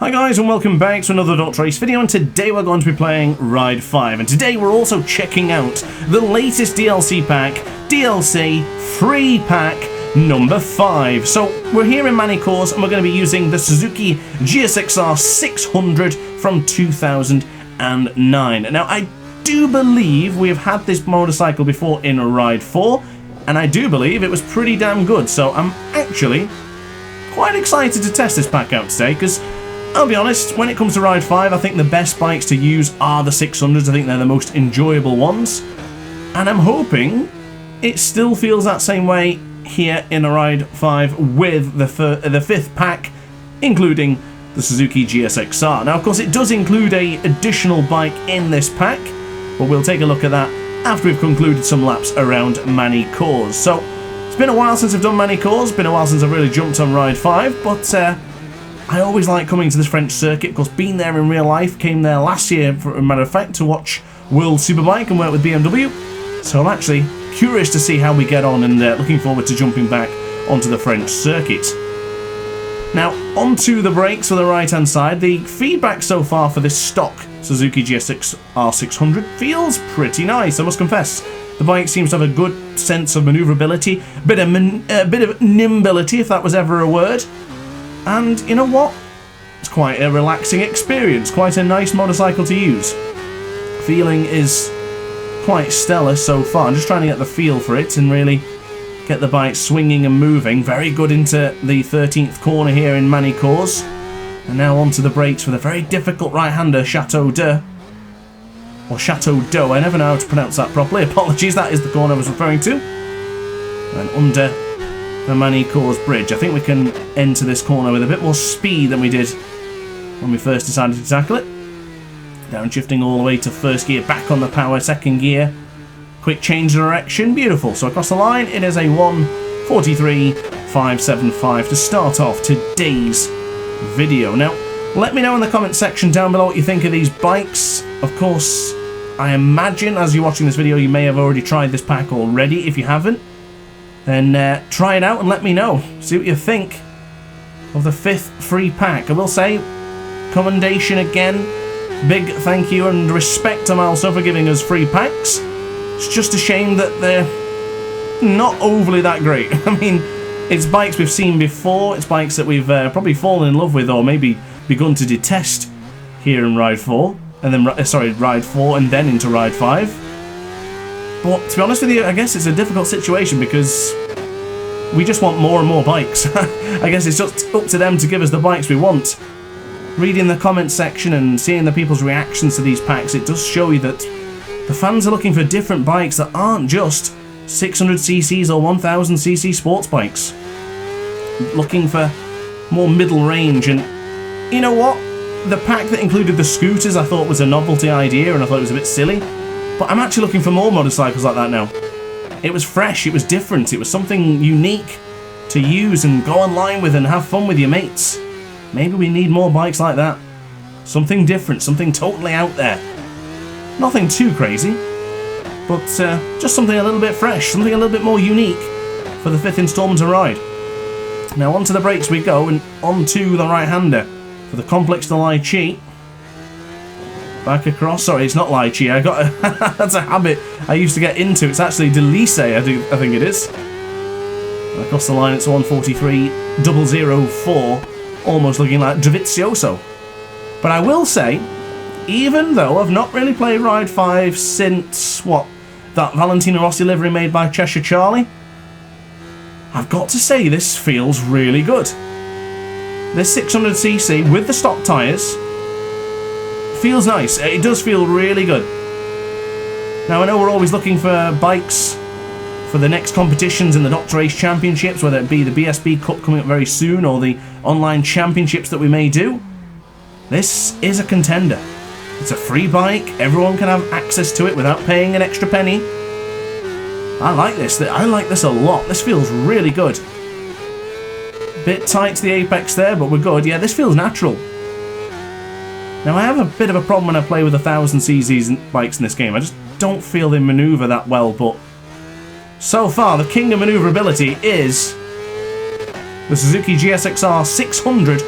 Hi guys and welcome back to another DrAce video, and today we're going to be playing Ride 5, and today we're also checking out the latest DLC pack, DLC Free Pack number 5. So we're here in Manicours and we're going to be using the Suzuki GSX-R600 from 2009. Now I do believe we've had this motorcycle before in Ride 4, and I do believe it was pretty damn good, so I'm actually quite excited to test this pack out today, because I'll be honest, when it comes to Ride 5, I think the best bikes to use are the 600s. I think they're the most enjoyable ones. And I'm hoping it still feels that same way here in a Ride 5 with the fifth pack, including the Suzuki GSX-R. Now, of course, it does include an additional bike in this pack, but we'll take a look at that after we've concluded some laps around Manicours. So, it's been a while since I've done Manicours, been a while since I've really jumped on Ride 5, but I always like coming to this French circuit, because being there in real life, came there last year, for a matter of fact, to watch World Superbike and work with BMW. So I'm actually curious to see how we get on, and looking forward to jumping back onto the French circuit. Now, onto the brakes for the right-hand side. The feedback so far for this stock Suzuki GSX-R600 feels pretty nice, I must confess. The bike seems to have a good sense of manoeuvrability, a bit of nimbility, if that was ever a word. And you know what? It's quite a relaxing experience, quite a nice motorcycle to use. Feeling is quite stellar so far. I'm just trying to get the feel for it and really get the bike swinging and moving. Very good into the 13th corner here in Manicours. And now onto the brakes with a very difficult right-hander, Chateau d'Eau. Or Chateau d'Eau, I never know how to pronounce that properly. Apologies, that is the corner I was referring to. And under the Manicours bridge. I think we can enter this corner with a bit more speed than we did when we first decided to tackle it. Downshifting all the way to first gear, back on the power, second gear. Quick change of direction, beautiful. So across the line, it is a 1:43.575 to start off today's video. Now, let me know in the comment section down below what you think of these bikes. Of course, I imagine as you're watching this video, you may have already tried this pack already. If you haven't, then try it out and let me know. See what you think of the 5th free pack. I will say, commendation again. Big thank you and respect to Milestone for giving us free packs. It's just a shame that they're not overly that great. I mean, it's bikes we've seen before. It's bikes that we've probably fallen in love with, or maybe begun to detest here in Ride 4. And then, Ride 4 and then into Ride 5. But to be honest with you, I guess it's a difficult situation, because we just want more and more bikes. I guess it's just up to them to give us the bikes we want. Reading the comments section and seeing the people's reactions to these packs, it does show you that the fans are looking for different bikes that aren't just 600cc's or 1000cc sports bikes. Looking for more middle range, and you know what? The pack that included the scooters I thought was a novelty idea, and I thought it was a bit silly. But I'm actually looking for more motorcycles like that now. It was fresh, it was different, it was something unique to use and go online with and have fun with your mates. Maybe we need more bikes like that. Something different, something totally out there. Nothing too crazy, but just something a little bit fresh, something a little bit more unique for the 5th instalment of Ride. Now onto the brakes we go, and onto the right-hander for the complex to Lychee. Back across. Sorry, it's not Lychee. I got that's a habit I used to get into. It's actually DrAce, I think it is. Across the line, it's 1:43.004, almost looking like Dravizioso. But I will say, even though I've not really played Ride 5 since that Valentino Rossi livery made by Cheshire Charlie, I've got to say this feels really good. This 600cc with the stock tyres feels nice. It does feel really good. Now, I know we're always looking for bikes for the next competitions in the DrAce championships, whether it be the BSB Cup coming up very soon or the online championships that we may do. This is a contender. It's a free bike. Everyone can have access to it without paying an extra penny. I like this. I like this a lot. This feels really good. Bit tight to the apex there, but we're good. Yeah, this feels natural. Now, I have a bit of a problem when I play with 1000cc bikes in this game. I just don't feel they manoeuvre that well, but so far, the king of manoeuvrability is the Suzuki GSX-R600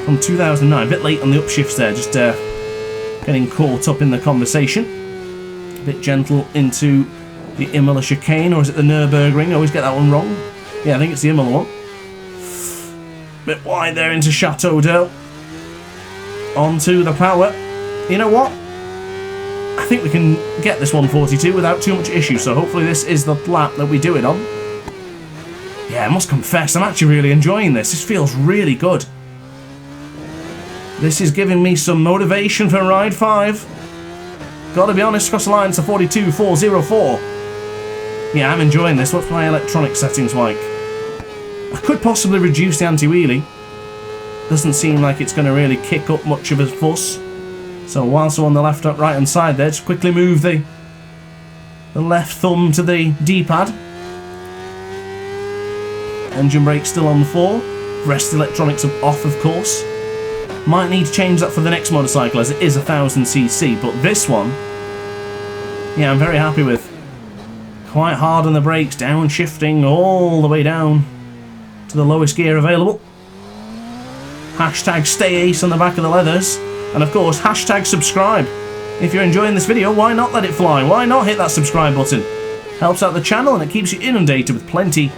from 2009. A bit late on the upshifts there, just getting caught up in the conversation. A bit gentle into the Imola chicane, or is it the Nürburgring? I always get that one wrong. Yeah, I think it's the Imola one. Bit wide there into Chateau d'Eau. Onto the power. You know what? I think we can get this 142 without too much issue, so hopefully this is the lap that we do it on. Yeah, I must confess, I'm actually really enjoying this. This feels really good. This is giving me some motivation for Ride 5. Gotta be honest, across the line, it's a 42.404. Yeah, I'm enjoying this. What's my electronic settings like? I could possibly reduce the anti-wheelie. Doesn't seem like it's going to really kick up much of a fuss. So whilst I'm on the left up right hand side there, just quickly move the left thumb to the D-pad. Engine brake still on 4. Rest electronics are off, of course. Might need to change that for the next motorcycle, as it is 1000cc, but this one, yeah, I'm very happy with. Quite hard on the brakes, downshifting all the way down to the lowest gear available. Hashtag stay ace on the back of the leathers. And of course, hashtag subscribe. If you're enjoying this video, why not let it fly? Why not hit that subscribe button? Helps out the channel and it keeps you inundated with plenty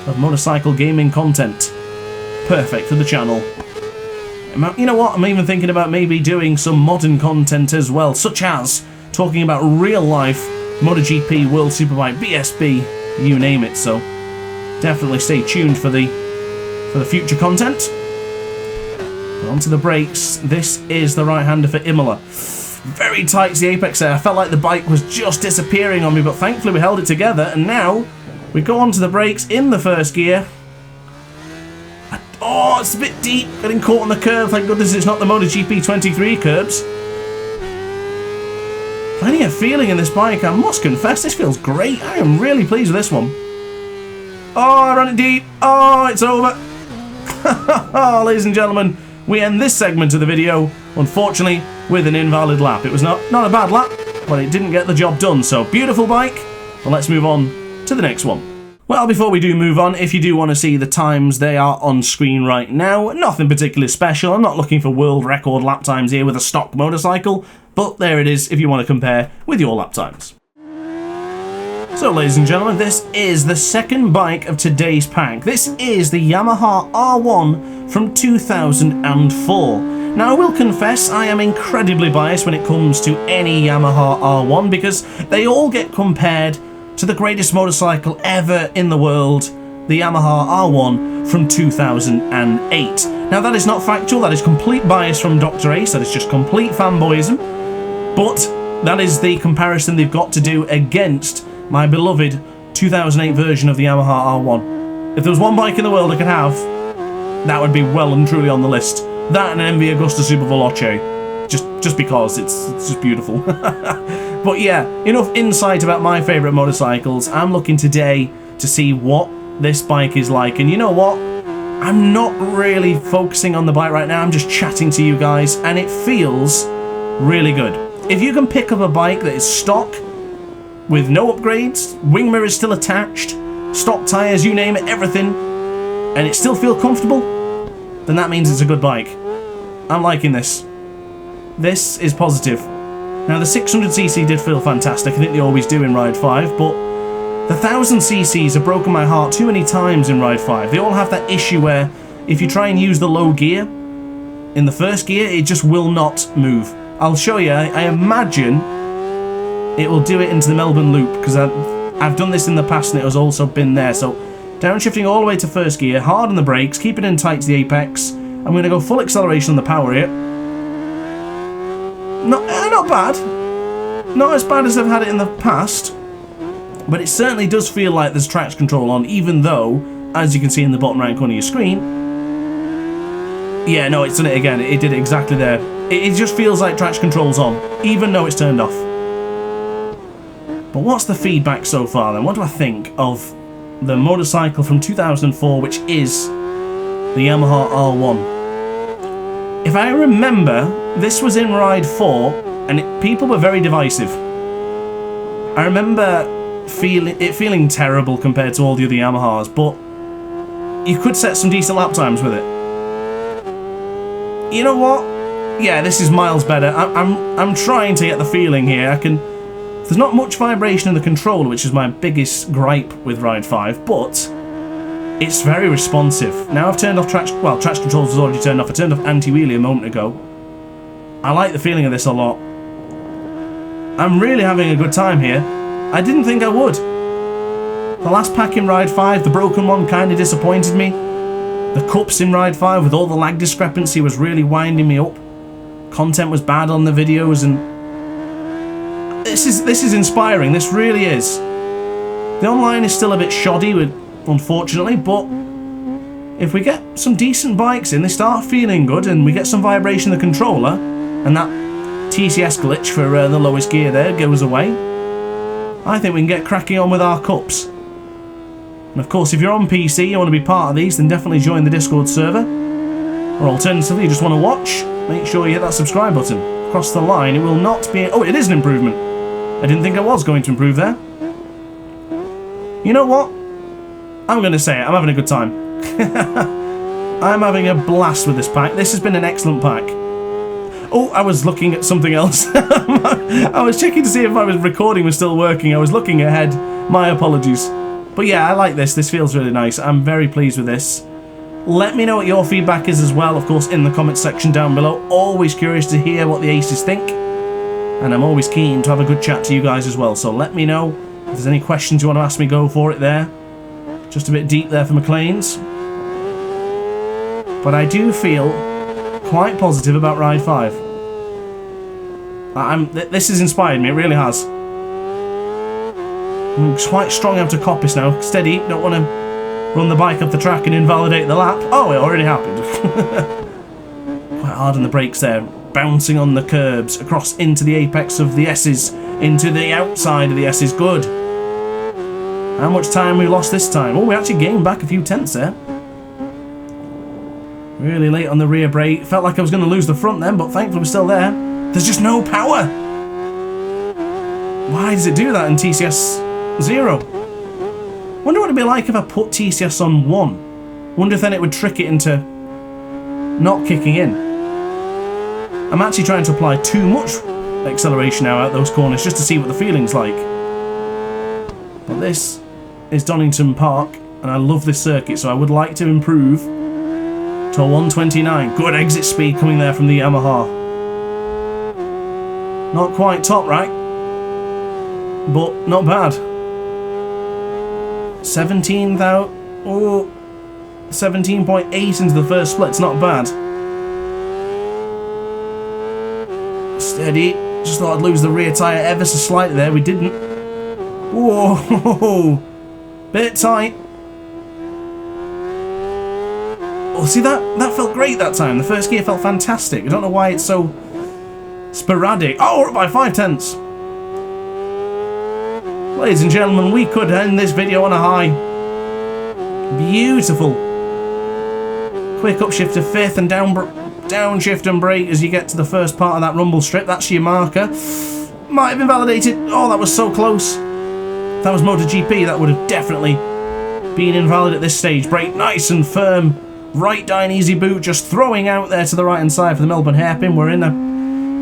of motorcycle gaming content. Perfect for the channel. You know what? I'm even thinking about maybe doing some modern content as well, such as talking about real life MotoGP, World Superbike, BSB, you name it. So definitely stay tuned for the future content. But onto the brakes. This is the right-hander for Imola. Very tight to the apex there. I felt like the bike was just disappearing on me, but thankfully we held it together. And now we go onto the brakes in the first gear. Oh, it's a bit deep, getting caught on the curb. Thank goodness it's not the MotoGP 23 curbs. Plenty of feeling in this bike, I must confess. This feels great. I am really pleased with this one. Oh, I ran it deep. Oh, it's over. Ladies and gentlemen, we end this segment of the video, unfortunately, with an invalid lap. It was not a bad lap, but it didn't get the job done. So, beautiful bike. But let's move on to the next one. Well, before we do move on, if you do want to see the times, they are on screen right now. Nothing particularly special. I'm not looking for world record lap times here with a stock motorcycle, but there it is if you want to compare with your lap times. So, ladies and gentlemen, this is the second bike of today's pack. This is the Yamaha R1 from 2004. Now, I will confess I am incredibly biased when it comes to any Yamaha R1 because they all get compared to the greatest motorcycle ever in the world, the Yamaha R1 from 2008. Now that is not factual, that is complete bias from DrAce, that is just complete fanboyism, but that is the comparison they've got to do against my beloved 2008 version of the Yamaha R1. If there was one bike in the world I could have, that would be well and truly on the list. That and an MV Agusta Super Veloce, just because it's just beautiful. But yeah, enough insight about my favourite motorcycles. I'm looking today to see what this bike is like. And you know what? I'm not really focusing on the bike right now. I'm just chatting to you guys. And it feels really good. If you can pick up a bike that is stock, with no upgrades, wing mirrors still attached, stock tyres, you name it, everything, and it still feels comfortable, then that means it's a good bike. I'm liking this. This is positive. Now, the 600cc did feel fantastic. I think they always do in Ride 5, but the 1000cc's have broken my heart too many times in Ride 5. They all have that issue where if you try and use the low gear, in the first gear, it just will not move. I'll show you. I imagine it will do it into the Melbourne Loop, because I've done this in the past and it has also been there. So, downshifting all the way to first gear, hard on the brakes, keep it in tight to the apex. I'm going to go full acceleration on the power here. Not bad. Not as bad as I've had it in the past. But it certainly does feel like there's traction control on, even though, as you can see in the bottom right corner of your screen, yeah, no, it's done it again. It did it exactly there. It just feels like traction control's on, even though it's turned off. But what's the feedback so far then? What do I think of the motorcycle from 2004, which is the Yamaha R1? If I remember, this was in Ride 4, and people were very divisive. I remember feeling terrible compared to all the other Yamahas, but you could set some decent lap times with it. You know what? Yeah, this is miles better. I'm trying to get the feeling here. There's not much vibration in the controller, which is my biggest gripe with Ride 5, but it's very responsive. Now I've turned off traction controls was already turned off. I turned off anti-wheelie a moment ago. I like the feeling of this a lot. I'm really having a good time here. I didn't think I would. The last pack in Ride 5, the broken one, kind of disappointed me. The cups in Ride 5 with all the lag discrepancy was really winding me up. Content was bad on the videos, and this is inspiring. This really is. The online is still a bit shoddy, unfortunately, but if we get some decent bikes in, they start feeling good, and we get some vibration in the controller, and that TCS glitch for the lowest gear there goes away, I think we can get cracking on with our cups. And of course, if you're on PC, you want to be part of these, then definitely join the Discord server. Or alternatively, you just want to watch, make sure you hit that subscribe button. Across the line, it will not be... Oh, it is an improvement. I didn't think I was going to improve there. You know what? I'm going to say it. I'm having a good time. I'm having a blast with this pack. This has been an excellent pack. Oh, I was looking at something else. I was checking to see if my recording was still working. I was looking ahead. My apologies. But yeah, I like this. This feels really nice. I'm very pleased with this. Let me know what your feedback is as well, of course, in the comments section down below. Always curious to hear what the aces think. And I'm always keen to have a good chat to you guys as well. So let me know if there's any questions you want to ask me, go for it there. Just a bit deep there for McLean's. But I do feel quite positive about Ride 5. This has inspired me, it really has. I'm quite strong out of coppice now. Steady, don't want to run the bike up the track and invalidate the lap. Oh, it already happened. Quite hard on the brakes there. Bouncing on the curbs, across into the apex of the S's, into the outside of the S's. Good. How much time we lost this time? Oh, we actually gained back a few tenths there. Really late on the rear brake. Felt like I was going to lose the front then, but thankfully we're still there. There's just no power. Why does it do that in TCS 0? Wonder what it'd be like if I put TCS on 1. Wonder if then it would trick it into not kicking in. I'm actually trying to apply too much acceleration now out those corners just to see what the feeling's like. But this is Donington Park, and I love this circuit, so I would like to improve to a 129. Good exit speed coming there from the Yamaha. Not quite top right, but not bad. 17.8 into the first split. It's not bad. Steady. Just thought I'd lose the rear tyre ever so slightly there. We didn't. Whoa. Bit tight. Oh, see that felt great that time. The first gear felt fantastic. I don't know why it's so sporadic. Oh, we're up by 5 tenths. Ladies and gentlemen, we could end this video on a high. Beautiful. Quick upshift to 5th and downshift and brake as you get to the first part of that rumble strip. That's your marker. Might have invalidated. Oh, that was so close. If that was MotoGP, that would have definitely been invalid at this stage. Brake nice and firm. Right down easy boot, just throwing out there to the right hand side for the Melbourne hairpin. We're in a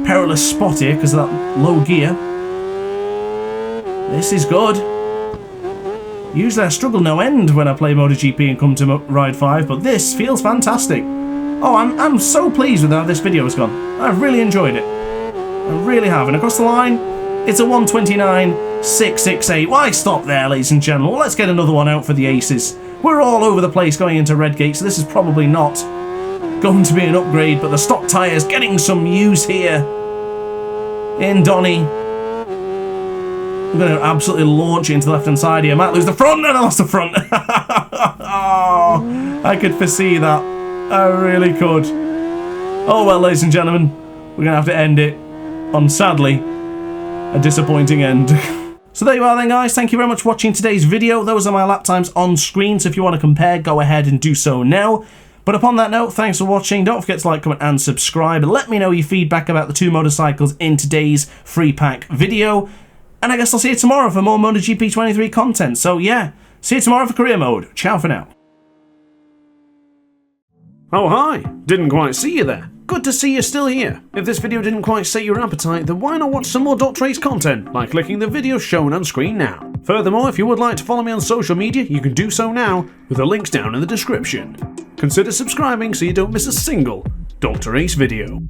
perilous spot here because of that low gear. This is good. Usually I struggle no end when I play MotoGP and come to Ride 5, but this feels fantastic. Oh, I'm so pleased with how this video has gone. I've really enjoyed it. I really have. And across the line, it's a 129.668. Why stop there, ladies and gentlemen? Well, let's get another one out for the aces. We're all over the place going into Redgate, so this is probably not going to be an upgrade, but the stock tyres getting some use here in Donny. I'm going to absolutely launch it into the left-hand side here. I might lose the front, and I lost the front. Oh, I could foresee that. I really could. Oh well, ladies and gentlemen, we're going to have to end it on, sadly, a disappointing end. So there you are then, guys. Thank you very much for watching today's video. Those are my lap times on screen, so if you want to compare, go ahead and do so now. But upon that note, thanks for watching. Don't forget to like, comment, and subscribe. Let me know your feedback about the two motorcycles in today's free pack video. And I guess I'll see you tomorrow for more MotoGP 23 content. So yeah, see you tomorrow for career mode. Ciao for now. Oh hi, didn't quite see you there. good to see you're still here. If this video didn't quite set your appetite, then why not watch some more DrAce content by clicking the video shown on screen now. Furthermore, if you would like to follow me on social media, you can do so now with the links down in the description. Consider subscribing so you don't miss a single DrAce video.